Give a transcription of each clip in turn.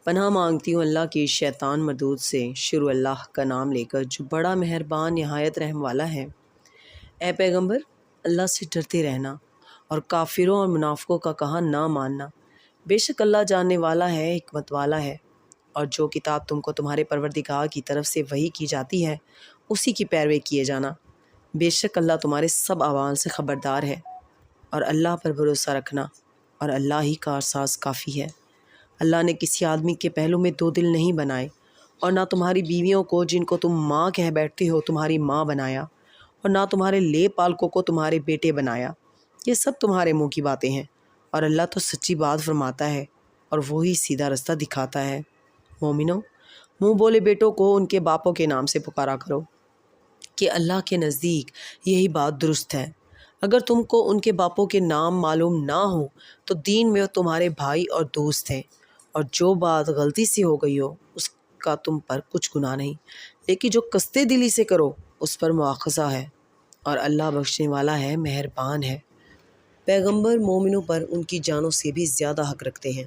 پناہ مانگتی ہوں اللہ کی شیطان مردود سے۔ شروع اللہ کا نام لے کر جو بڑا مہربان نہایت رحم والا ہے۔ اے پیغمبر، اللہ سے ڈرتے رہنا اور کافروں اور منافقوں کا کہا نہ ماننا۔ بے شک اللہ جاننے والا ہے، حکمت والا ہے۔ اور جو کتاب تم کو تمہارے پروردگار کی طرف سے وحی کی جاتی ہے اسی کی پیروی کیے جانا۔ بے شک اللہ تمہارے سب اعمال سے خبردار ہے۔ اور اللہ پر بھروسہ رکھنا، اور اللہ ہی کارساز کافی ہے۔ اللہ نے کسی آدمی کے پہلو میں دو دل نہیں بنائے، اور نہ تمہاری بیویوں کو جن کو تم ماں کہہ بیٹھتے ہو تمہاری ماں بنایا، اور نہ تمہارے لے پالکوں کو تمہارے بیٹے بنایا۔ یہ سب تمہارے منہ کی باتیں ہیں، اور اللہ تو سچی بات فرماتا ہے اور وہی سیدھا رستہ دکھاتا ہے۔ مومنو، منہ بولے بیٹوں کو ان کے باپوں کے نام سے پکارا کرو کہ اللہ کے نزدیک یہی بات درست ہے۔ اگر تم کو ان کے باپوں کے نام معلوم نہ ہو تو دین میں وہ تمہارے بھائی اور دوست ہیں، اور جو بات غلطی سے ہو گئی ہو اس کا تم پر کچھ گناہ نہیں، لیکن جو قصد دلی سے کرو اس پر مواخذہ ہے، اور اللہ بخشنے والا ہے، مہربان ہے۔ پیغمبر مومنوں پر ان کی جانوں سے بھی زیادہ حق رکھتے ہیں،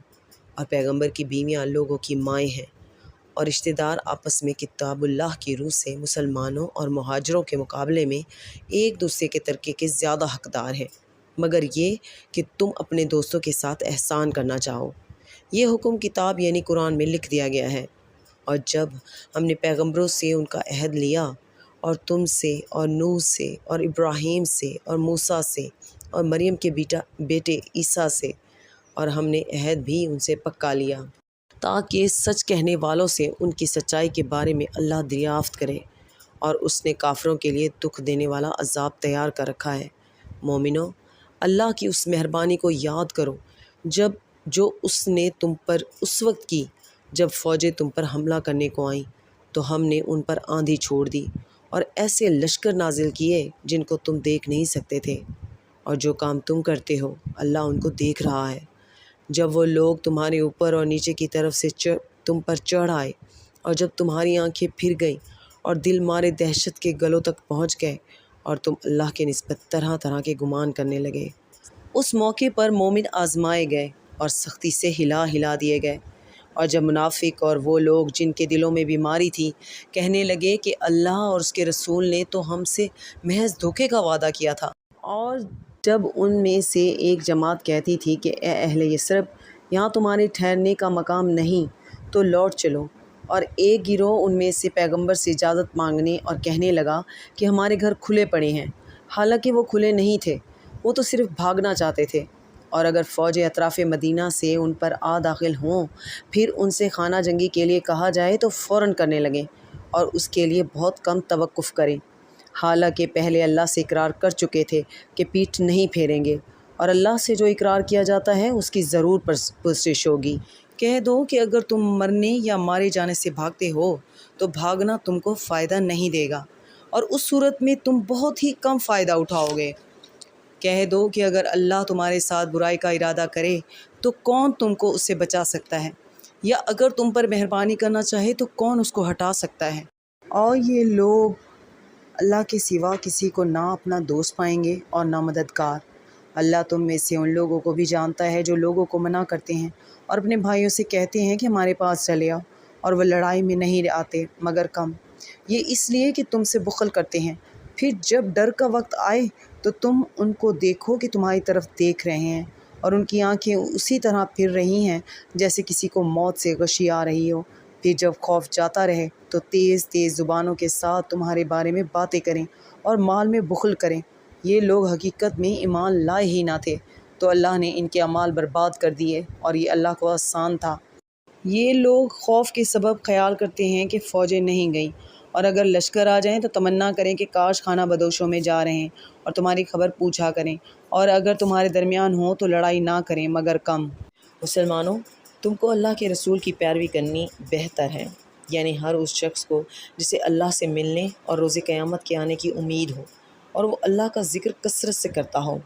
اور پیغمبر کی بیویاں لوگوں کی مائیں ہیں، اور رشتہ دار آپس میں کتاب اللہ کی روح سے مسلمانوں اور مہاجروں کے مقابلے میں ایک دوسرے کے ترکے کے زیادہ حقدار ہیں، مگر یہ کہ تم اپنے دوستوں کے ساتھ احسان کرنا چاہو۔ یہ حکم کتاب یعنی قرآن میں لکھ دیا گیا ہے۔ اور جب ہم نے پیغمبروں سے ان کا عہد لیا، اور تم سے اور نوح سے اور ابراہیم سے اور موسیٰ سے اور مریم کے بیٹے عیسیٰ سے، اور ہم نے عہد بھی ان سے پکا لیا تاکہ سچ کہنے والوں سے ان کی سچائی کے بارے میں اللہ دریافت کرے، اور اس نے کافروں کے لیے دکھ دینے والا عذاب تیار کر رکھا ہے۔ مومنو، اللہ کی اس مہربانی کو یاد کرو جو اس نے تم پر اس وقت کی جب فوجیں تم پر حملہ کرنے کو آئیں تو ہم نے ان پر آندھی چھوڑ دی اور ایسے لشکر نازل کیے جن کو تم دیکھ نہیں سکتے تھے، اور جو کام تم کرتے ہو اللہ ان کو دیکھ رہا ہے۔ جب وہ لوگ تمہارے اوپر اور نیچے کی طرف سے تم پر چڑھ آئے، اور جب تمہاری آنکھیں پھر گئیں اور دل مارے دہشت کے گلوں تک پہنچ گئے، اور تم اللہ کے نسبت طرح طرح کے گمان کرنے لگے، اس موقع پر مومن آزمائے گئے اور سختی سے ہلا دیے گئے۔ اور جب منافق اور وہ لوگ جن کے دلوں میں بیماری تھی کہنے لگے کہ اللہ اور اس کے رسول نے تو ہم سے محض دھوکے کا وعدہ کیا تھا، اور جب ان میں سے ایک جماعت کہتی تھی کہ اے اہل یثرب، یہاں تمہارے ٹھہرنے کا مقام نہیں، تو لوٹ چلو، اور ایک گروہ ان میں سے پیغمبر سے اجازت مانگنے اور کہنے لگا کہ ہمارے گھر کھلے پڑے ہیں، حالانکہ وہ کھلے نہیں تھے، وہ تو صرف بھاگنا چاہتے تھے۔ اور اگر فوجیں اطراف مدینہ سے ان پر آ داخل ہوں، پھر ان سے خانہ جنگی کے لیے کہا جائے تو فوراً کرنے لگیں، اور اس کے لیے بہت کم توقف کریں، حالانکہ پہلے اللہ سے اقرار کر چکے تھے کہ پیٹھ نہیں پھیریں گے، اور اللہ سے جو اقرار کیا جاتا ہے اس کی ضرور پرسش ہوگی۔ کہہ دو کہ اگر تم مرنے یا مارے جانے سے بھاگتے ہو تو بھاگنا تم کو فائدہ نہیں دے گا، اور اس صورت میں تم بہت ہی کم فائدہ اٹھاؤ گے۔ کہہ دو کہ اگر اللہ تمہارے ساتھ برائی کا ارادہ کرے تو کون تم کو اس سے بچا سکتا ہے، یا اگر تم پر مہربانی کرنا چاہے تو کون اس کو ہٹا سکتا ہے۔ اور یہ لوگ اللہ کے سوا کسی کو نہ اپنا دوست پائیں گے اور نہ مددگار۔ اللہ تم میں سے ان لوگوں کو بھی جانتا ہے جو لوگوں کو منع کرتے ہیں اور اپنے بھائیوں سے کہتے ہیں کہ ہمارے پاس چلے آؤ، اور وہ لڑائی میں نہیں آتے مگر کم، یہ اس لیے کہ تم سے بخل کرتے ہیں۔ پھر جب ڈر کا وقت آئے تو تم ان کو دیکھو کہ تمہاری طرف دیکھ رہے ہیں، اور ان کی آنکھیں اسی طرح پھر رہی ہیں جیسے کسی کو موت سے غشی آ رہی ہو۔ پھر جب خوف جاتا رہے تو تیز تیز زبانوں کے ساتھ تمہارے بارے میں باتیں کریں اور مال میں بخل کریں۔ یہ لوگ حقیقت میں ایمان لائے ہی نہ تھے، تو اللہ نے ان کے اعمال برباد کر دیے، اور یہ اللہ کو آسان تھا۔ یہ لوگ خوف کے سبب خیال کرتے ہیں کہ فوجیں نہیں گئیں، اور اگر لشکر آ جائیں تو تمنا کریں کہ کاش خانہ بدوشوں میں جا رہے ہیں، اور تمہاری خبر پوچھا کریں، اور اگر تمہارے درمیان ہوں تو لڑائی نہ کریں مگر کم۔ مسلمانوں، تم کو اللہ کے رسول کی پیروی کرنی بہتر ہے، یعنی ہر اس شخص کو جسے اللہ سے ملنے اور روز قیامت کے آنے کی امید ہو، اور وہ اللہ کا ذکر کثرت سے کرتا ہو۔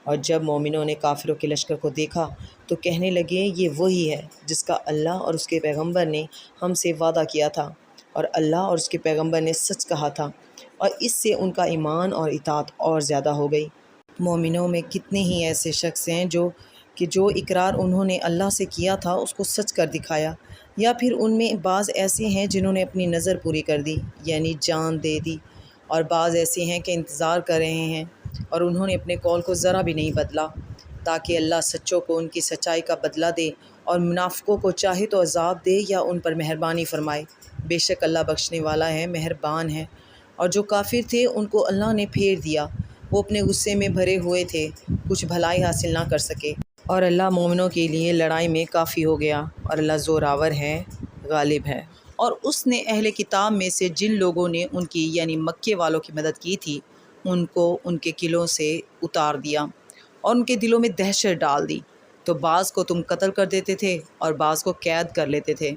اور جب مومنوں نے کافروں کے لشکر کو دیکھا تو کہنے لگے یہ وہی ہے جس کا اللہ اور اس کے پیغمبر نے ہم سے وعدہ کیا تھا، اور اللہ اور اس کے پیغمبر نے سچ کہا تھا، اور اس سے ان کا ایمان اور اطاعت اور زیادہ ہو گئی۔ مومنوں میں کتنے ہی ایسے شخص ہیں جو کہ جو اقرار انہوں نے اللہ سے کیا تھا اس کو سچ کر دکھایا، یا پھر ان میں بعض ایسے ہیں جنہوں نے اپنی نظر پوری کر دی یعنی جان دے دی، اور بعض ایسے ہیں کہ انتظار کر رہے ہیں اور انہوں نے اپنے قول کو ذرا بھی نہیں بدلا، تاکہ اللہ سچوں کو ان کی سچائی کا بدلہ دے اور منافقوں کو چاہے تو عذاب دے یا ان پر مہربانی فرمائے۔ بے شک اللہ بخشنے والا ہے، مہربان ہے۔ اور جو کافر تھے ان کو اللہ نے پھیر دیا، وہ اپنے غصے میں بھرے ہوئے تھے، کچھ بھلائی حاصل نہ کر سکے، اور اللہ مومنوں کے لیے لڑائی میں کافی ہو گیا، اور اللہ زوراور ہے، غالب ہے۔ اور اس نے اہل کتاب میں سے جن لوگوں نے ان کی یعنی مکے والوں کی مدد کی تھی ان کو ان کے قلعوں سے اتار دیا اور ان کے دلوں میں دہشت ڈال دی، تو بعض کو تم قتل کر دیتے تھے اور بعض کو قید کر لیتے تھے،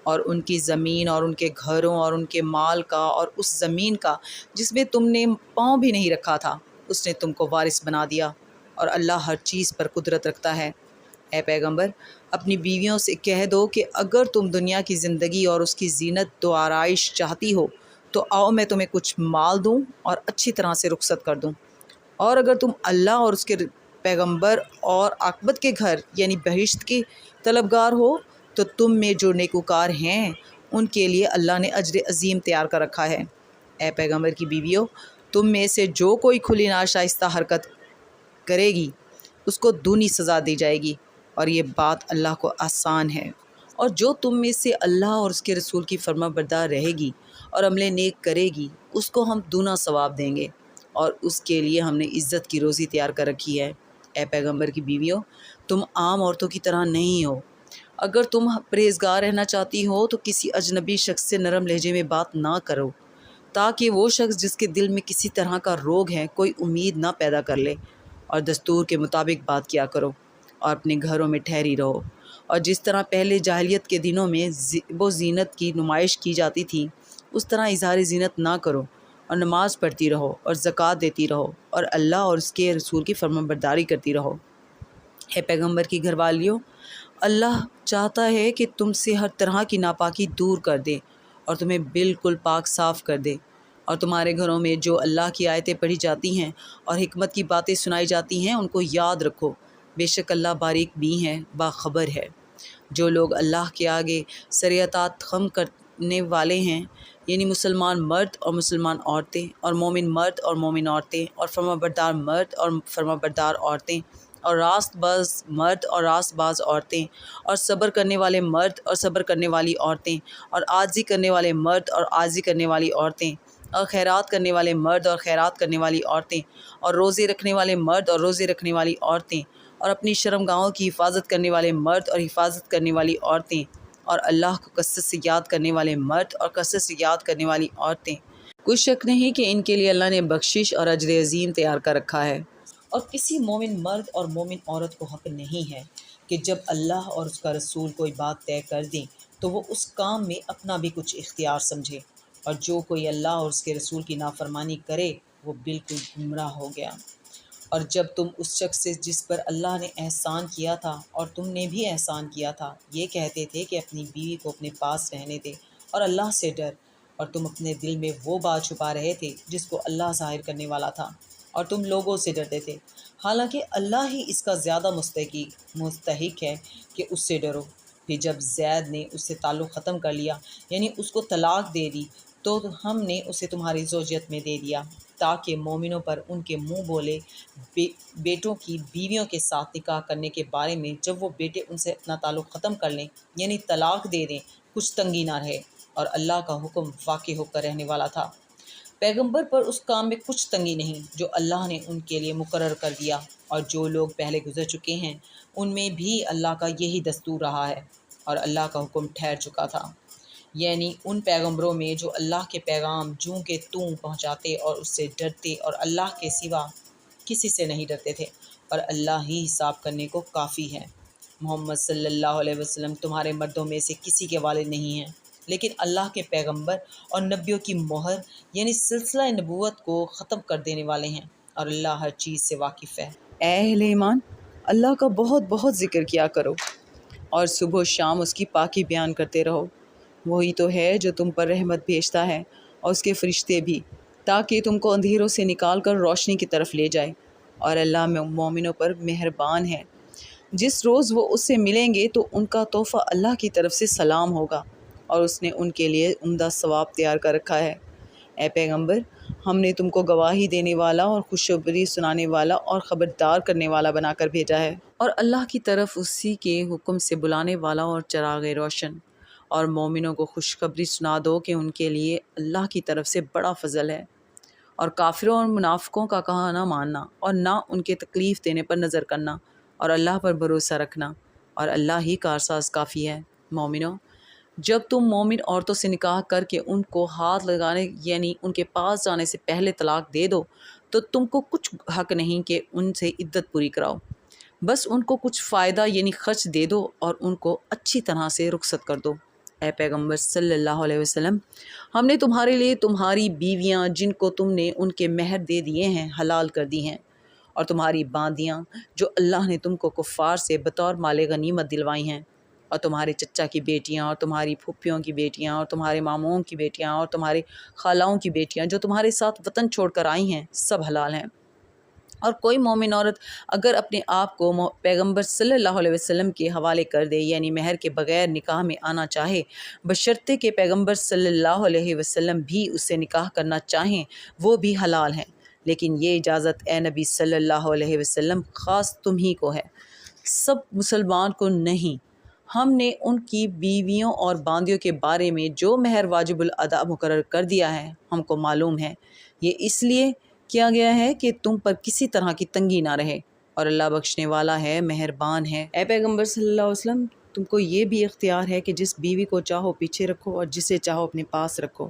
اور ان کی زمین اور ان کے گھروں اور ان کے مال کا اور اس زمین کا جس میں تم نے پاؤں بھی نہیں رکھا تھا اس نے تم کو وارث بنا دیا، اور اللہ ہر چیز پر قدرت رکھتا ہے۔ اے پیغمبر، اپنی بیویوں سے کہہ دو کہ اگر تم دنیا کی زندگی اور اس کی زینت و آرائش چاہتی ہو تو آؤ میں تمہیں کچھ مال دوں اور اچھی طرح سے رخصت کر دوں، اور اگر تم اللہ اور اس کے پیغمبر اور عاقبت کے گھر یعنی بہشت کی طلبگار ہو تو تم میں جو نیکوکار ہیں ان کے لیے اللہ نے اجر عظیم تیار کر رکھا ہے۔ اے پیغمبر کی بیویوں، تم میں سے جو کوئی کھلی ناشائستہ حرکت کرے گی اس کو دونی سزا دی جائے گی، اور یہ بات اللہ کو آسان ہے۔ اور جو تم میں سے اللہ اور اس کے رسول کی فرما بردار رہے گی اور عمل نیک کرے گی اس کو ہم دونا ثواب دیں گے، اور اس کے لیے ہم نے عزت کی روزی تیار کر رکھی ہے۔ اے پیغمبر کی بیویوں، تم عام عورتوں کی طرح نہیں ہو۔ اگر تم پرہیزگار رہنا چاہتی ہو تو کسی اجنبی شخص سے نرم لہجے میں بات نہ کرو، تاکہ وہ شخص جس کے دل میں کسی طرح کا روگ ہے کوئی امید نہ پیدا کر لے، اور دستور کے مطابق بات کیا کرو اور اپنے گھروں میں ٹھہری رہو، اور جس طرح پہلے جاہلیت کے دنوں میں وہ زینت کی نمائش کی جاتی تھی اس طرح اظہار زینت نہ کرو، اور نماز پڑھتی رہو اور زکوٰۃ دیتی رہو اور اللہ اور اس کے رسول کی فرمانبرداری کرتی رہو۔ اے پیغمبر کی گھر والیوں، اللہ چاہتا ہے کہ تم سے ہر طرح کی ناپاکی دور کر دے اور تمہیں بالکل پاک صاف کر دے، اور تمہارے گھروں میں جو اللہ کی آیتیں پڑھی جاتی ہیں اور حکمت کی باتیں سنائی جاتی ہیں ان کو یاد رکھو، بے شک اللہ باریک بین ہے، باخبر ہے۔ جو لوگ اللہ کے آگے سر اطاعت خم کرنے والے ہیں یعنی مسلمان مرد اور مسلمان عورتیں اور مومن مرد اور مومن عورتیں اور فرمانبردار مرد اور فرمانبردار عورتیں اور راست باز مرد اور راست باز عورتیں اور صبر کرنے والے مرد اور صبر کرنے والی عورتیں اور عاجزی کرنے والے مرد اور عاجزی کرنے والی عورتیں اور خیرات کرنے والے مرد اور خیرات کرنے والی عورتیں اور روزے رکھنے والے مرد اور روزے رکھنے والی عورتیں اور اپنی شرمگاہوں کی حفاظت کرنے والے مرد اور حفاظت کرنے والی عورتیں اور اللہ کو کثرت سے یاد کرنے والے مرد اور کثرت سے یاد کرنے والی عورتیں، کوئی شک نہیں کہ ان کے لیے اللہ نے بخشش اور اجر عظیم تیار کر رکھا ہے۔ اور کسی مومن مرد اور مومن عورت کو حق نہیں ہے کہ جب اللہ اور اس کا رسول کوئی بات طے کر دیں تو وہ اس کام میں اپنا بھی کچھ اختیار سمجھے، اور جو کوئی اللہ اور اس کے رسول کی نافرمانی کرے وہ بالکل گمراہ ہو گیا۔ اور جب تم اس شخص سے جس پر اللہ نے احسان کیا تھا اور تم نے بھی احسان کیا تھا یہ کہتے تھے کہ اپنی بیوی کو اپنے پاس رہنے دے اور اللہ سے ڈر، اور تم اپنے دل میں وہ بات چھپا رہے تھے جس کو اللہ ظاہر کرنے والا تھا، اور تم لوگوں سے ڈرتے تھے، حالانکہ اللہ ہی اس کا زیادہ مستحق ہے کہ اس سے ڈرو۔ پھر جب زید نے اس سے تعلق ختم کر لیا یعنی اس کو طلاق دے دی تو ہم نے اسے تمہاری زوجیت میں دے دیا، تاکہ مومنوں پر ان کے منہ بولے بیٹوں کی بیویوں کے ساتھ نکاح کرنے کے بارے میں جب وہ بیٹے ان سے اپنا تعلق ختم کر لیں یعنی طلاق دے دیں کچھ تنگی نہ رہے، اور اللہ کا حکم واقع ہو کر رہنے والا تھا۔ پیغمبر پر اس کام میں کچھ تنگی نہیں جو اللہ نے ان کے لیے مقرر کر دیا، اور جو لوگ پہلے گزر چکے ہیں ان میں بھی اللہ کا یہی دستور رہا ہے، اور اللہ کا حکم ٹھہر چکا تھا، یعنی ان پیغمبروں میں جو اللہ کے پیغام جوں کہ توں پہنچاتے اور اس سے ڈرتے اور اللہ کے سوا کسی سے نہیں ڈرتے تھے، اور اللہ ہی حساب کرنے کو کافی ہے۔ محمد صلی اللہ علیہ وسلم تمہارے مردوں میں سے کسی کے والد نہیں ہیں، لیکن اللہ کے پیغمبر اور نبیوں کی مہر یعنی سلسلہ نبوت کو ختم کر دینے والے ہیں، اور اللہ ہر چیز سے واقف ہے۔ اے اہل ایمان، اللہ کا بہت بہت ذکر کیا کرو اور صبح و شام اس کی پاکی بیان کرتے رہو، وہی تو ہے جو تم پر رحمت بھیجتا ہے اور اس کے فرشتے بھی، تاکہ تم کو اندھیروں سے نکال کر روشنی کی طرف لے جائے، اور اللہ مومنوں پر مہربان ہے۔ جس روز وہ اس سے ملیں گے تو ان کا تحفہ اللہ کی طرف سے سلام ہوگا اور اس نے ان کے لیے عمدہ ثواب تیار کر رکھا ہے۔ اے پیغمبر، ہم نے تم کو گواہی دینے والا اور خوشخبری سنانے والا اور خبردار کرنے والا بنا کر بھیجا ہے، اور اللہ کی طرف اسی کے حکم سے بلانے والا اور چراغ روشن۔ اور مومنوں کو خوشخبری سنا دو کہ ان کے لیے اللہ کی طرف سے بڑا فضل ہے، اور کافروں اور منافقوں کا کہا نہ ماننا اور نہ ان کے تکلیف دینے پر نظر کرنا، اور اللہ پر بھروسہ رکھنا، اور اللہ ہی کارساز کافی ہے۔ مومنوں، جب تم مومن عورتوں سے نکاح کر کے ان کو ہاتھ لگانے یعنی ان کے پاس جانے سے پہلے طلاق دے دو تو تم کو کچھ حق نہیں کہ ان سے عدت پوری کراؤ، بس ان کو کچھ فائدہ یعنی خرچ دے دو اور ان کو اچھی طرح سے رخصت کر دو۔ اے پیغمبر صلی اللہ علیہ وسلم، ہم نے تمہارے لیے تمہاری بیویاں جن کو تم نے ان کے مہر دے دیے ہیں حلال کر دی ہیں، اور تمہاری باندیاں جو اللہ نے تم کو کفار سے بطور مال غنیمت دلوائی ہیں، اور تمہارے چچا کی بیٹیاں اور تمہاری پھوپھیوں کی بیٹیاں اور تمہارے ماموں کی بیٹیاں اور تمہارے خالاؤں کی بیٹیاں جو تمہارے ساتھ وطن چھوڑ کر آئی ہیں، سب حلال ہیں۔ اور کوئی مومن عورت اگر اپنے آپ کو پیغمبر صلی اللہ علیہ وسلم کے حوالے کر دے یعنی مہر کے بغیر نکاح میں آنا چاہے، بشرطے کہ پیغمبر صلی اللہ علیہ وسلم بھی اس سے نکاح کرنا چاہیں، وہ بھی حلال ہیں، لیکن یہ اجازت اے نبی صلی اللہ علیہ وسلم خاص تم ہی کو ہے، سب مسلمان کو نہیں۔ ہم نے ان کی بیویوں اور باندیوں کے بارے میں جو مہر واجب الادا مقرر کر دیا ہے ہم کو معلوم ہے، یہ اس لیے کیا گیا ہے کہ تم پر کسی طرح کی تنگی نہ رہے، اور اللہ بخشنے والا ہے، مہربان ہے۔ اے پیغمبر صلی اللہ علیہ وسلم، تم کو یہ بھی اختیار ہے کہ جس بیوی کو چاہو پیچھے رکھو اور جسے چاہو اپنے پاس رکھو،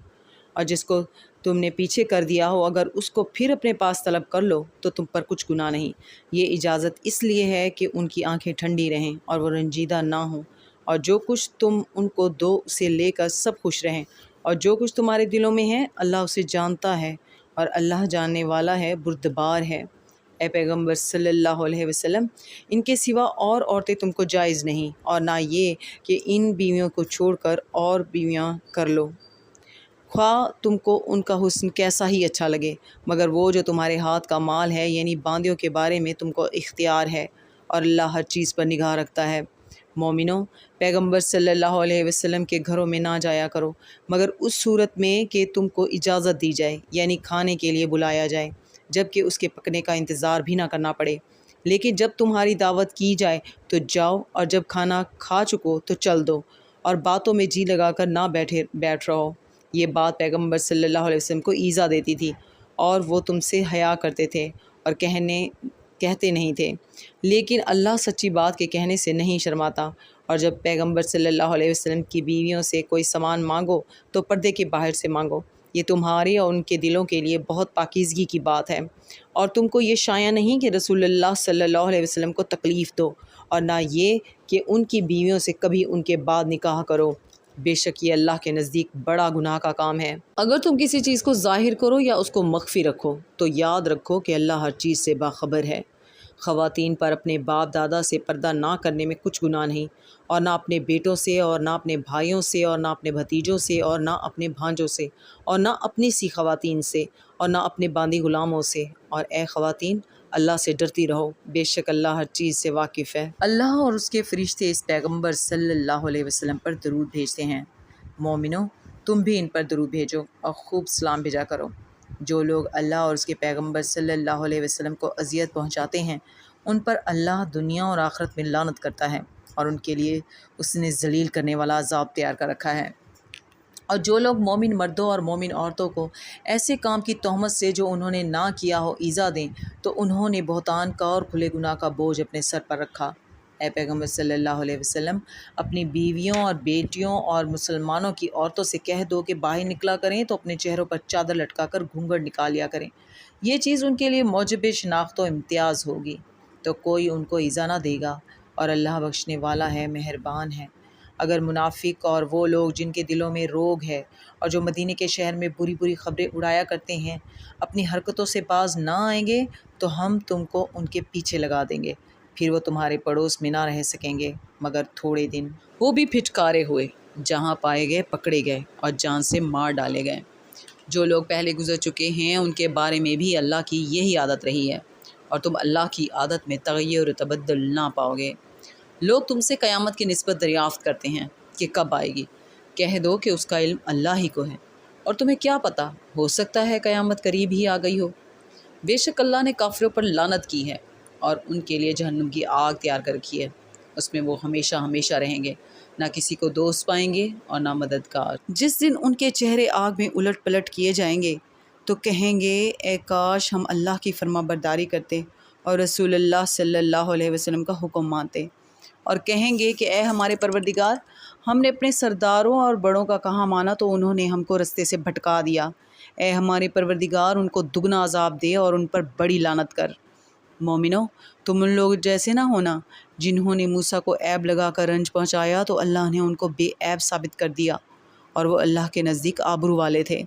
اور جس کو تم نے پیچھے کر دیا ہو اگر اس کو پھر اپنے پاس طلب کر لو تو تم پر کچھ گناہ نہیں۔ یہ اجازت اس لیے ہے کہ ان کی آنکھیں ٹھنڈی رہیں اور وہ رنجیدہ نہ ہوں، اور جو کچھ تم ان کو دو اسے لے کر سب خوش رہیں، اور جو کچھ تمہارے دلوں میں ہے اللہ اسے جانتا ہے، اور اللہ جاننے والا ہے، بردبار ہے۔ اے پیغمبر صلی اللہ علیہ وسلم، ان کے سوا اور عورتیں تم کو جائز نہیں، اور نہ یہ کہ ان بیویوں کو چھوڑ کر اور بیویاں کر لو، خواہ تم کو ان کا حسن کیسا ہی اچھا لگے، مگر وہ جو تمہارے ہاتھ کا مال ہے یعنی باندیوں کے بارے میں تم کو اختیار ہے، اور اللہ ہر چیز پر نگاہ رکھتا ہے۔ مومنوں، پیغمبر صلی اللہ علیہ وسلم کے گھروں میں نہ جایا کرو مگر اس صورت میں کہ تم کو اجازت دی جائے یعنی کھانے کے لیے بلایا جائے، جب کہ اس کے پکنے کا انتظار بھی نہ کرنا پڑے، لیکن جب تمہاری دعوت کی جائے تو جاؤ، اور جب کھانا کھا چکو تو چل دو، اور باتوں میں جی لگا کر نہ بیٹھ رہو۔ یہ بات پیغمبر صلی اللہ علیہ وسلم کو ایذا دیتی تھی، اور وہ تم سے حیا کرتے تھے اور کہتے نہیں تھے، لیکن اللہ سچی بات کے کہنے سے نہیں شرماتا۔ اور جب پیغمبر صلی اللہ علیہ وسلم کی بیویوں سے کوئی سامان مانگو تو پردے کے باہر سے مانگو، یہ تمہارے اور ان کے دلوں کے لیے بہت پاکیزگی کی بات ہے، اور تم کو یہ شایع نہیں کہ رسول اللہ صلی اللہ علیہ وسلم کو تکلیف دو، اور نہ یہ کہ ان کی بیویوں سے کبھی ان کے بعد نکاح کرو، بے شک یہ اللہ کے نزدیک بڑا گناہ کا کام ہے۔ اگر تم کسی چیز کو ظاہر کرو یا اس کو مخفی رکھو تو یاد رکھو کہ اللہ ہر چیز سے باخبر ہے۔ خواتین پر اپنے باپ دادا سے پردہ نہ کرنے میں کچھ گناہ نہیں، اور نہ اپنے بیٹوں سے اور نہ اپنے بھائیوں سے اور نہ اپنے بھتیجوں سے اور نہ اپنے بھانجوں سے اور نہ اپنی سی خواتین سے اور نہ اپنے باندی غلاموں سے، اور اے خواتین اللہ سے ڈرتی رہو، بے شک اللہ ہر چیز سے واقف ہے۔ اللہ اور اس کے فرشتے اس پیغمبر صلی اللہ علیہ وسلم پر درود بھیجتے ہیں، مومنوں تم بھی ان پر درود بھیجو اور خوب سلام بھیجا کرو۔ جو لوگ اللہ اور اس کے پیغمبر صلی اللہ علیہ وسلم کو اذیت پہنچاتے ہیں ان پر اللہ دنیا اور آخرت میں لعنت کرتا ہے، اور ان کے لیے اس نے ذلیل کرنے والا عذاب تیار کر رکھا ہے۔ اور جو لوگ مومن مردوں اور مومن عورتوں کو ایسے کام کی تہمت سے جو انہوں نے نہ کیا ہو ایذا دیں تو انہوں نے بہتان کا اور کھلے گناہ کا بوجھ اپنے سر پر رکھا۔ اے پیغمبر صلی اللہ علیہ وسلم، اپنی بیویوں اور بیٹیوں اور مسلمانوں کی عورتوں سے کہہ دو کہ باہر نکلا کریں تو اپنے چہروں پر چادر لٹکا کر گھونگھٹ نکال لیا کریں، یہ چیز ان کے لیے موجب شناخت و امتیاز ہوگی، تو کوئی ان کو ایذا نہ دے گا، اور اللہ بخشنے والا ہے، مہربان ہے۔ اگر منافق اور وہ لوگ جن کے دلوں میں روگ ہے اور جو مدینے کے شہر میں بری بری خبریں اڑایا کرتے ہیں اپنی حرکتوں سے باز نہ آئیں گے تو ہم تم کو ان کے پیچھے لگا دیں گے، پھر وہ تمہارے پڑوس میں نہ رہ سکیں گے مگر تھوڑے دن، وہ بھی پھٹکارے ہوئے، جہاں پائے گئے پکڑے گئے اور جان سے مار ڈالے گئے۔ جو لوگ پہلے گزر چکے ہیں ان کے بارے میں بھی اللہ کی یہی عادت رہی ہے، اور تم اللہ کی عادت میں تغیر و تبدل نہ پاؤ گے۔ لوگ تم سے قیامت کی نسبت دریافت کرتے ہیں کہ کب آئے گی، کہہ دو کہ اس کا علم اللہ ہی کو ہے، اور تمہیں کیا پتہ، ہو سکتا ہے قیامت قریب ہی آ گئی ہو۔ بے شک اللہ نے کافروں پر لعنت کی ہے اور ان کے لیے جہنم کی آگ تیار کر رکھی ہے، اس میں وہ ہمیشہ ہمیشہ رہیں گے، نہ کسی کو دوست پائیں گے اور نہ مددگار۔ جس دن ان کے چہرے آگ میں الٹ پلٹ کیے جائیں گے تو کہیں گے اے کاش ہم اللہ کی فرما برداری کرتے اور رسول اللہ صلی اللہ علیہ وسلم کا حکم مانتے، اور کہیں گے کہ اے ہمارے پروردگار، ہم نے اپنے سرداروں اور بڑوں کا کہاں مانا تو انہوں نے ہم کو رستے سے بھٹکا دیا، اے ہمارے پروردگار ان کو دگنا عذاب دے اور ان پر بڑی لعنت کر۔ مومنو، تم ان لوگ جیسے نہ ہونا جنہوں نے موسیٰ کو عیب لگا کر رنج پہنچایا تو اللہ نے ان کو بے عیب ثابت کر دیا اور وہ اللہ کے نزدیک آبرو والے تھے۔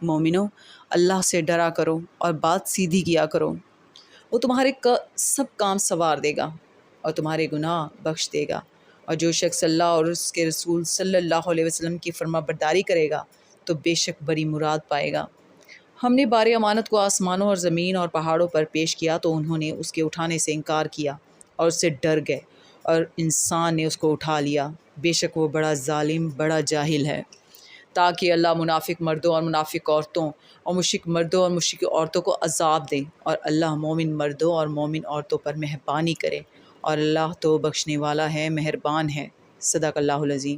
مومنو، اللہ سے ڈرا کرو اور بات سیدھی کیا کرو، وہ تمہارے سب کام سنوار دے گا اور تمہارے گناہ بخش دے گا، اور جو شخص اللہ اور اس کے رسول صلی اللہ علیہ وسلم کی فرما برداری کرے گا تو بے شک بڑی مراد پائے گا۔ ہم نے بار امانت کو آسمانوں اور زمین اور پہاڑوں پر پیش کیا تو انہوں نے اس کے اٹھانے سے انکار کیا اور اس سے ڈر گئے، اور انسان نے اس کو اٹھا لیا، بے شک وہ بڑا ظالم، بڑا جاہل ہے۔ تاکہ اللہ منافق مردوں اور منافق عورتوں اور مشرک مردوں اور مشرک عورتوں کو عذاب دے، اور اللہ مومن مردوں اور مومن عورتوں پر مہربانی کرے، اور اللہ تو بخشنے والا ہے، مہربان ہے۔ صدق اللہ العظیم۔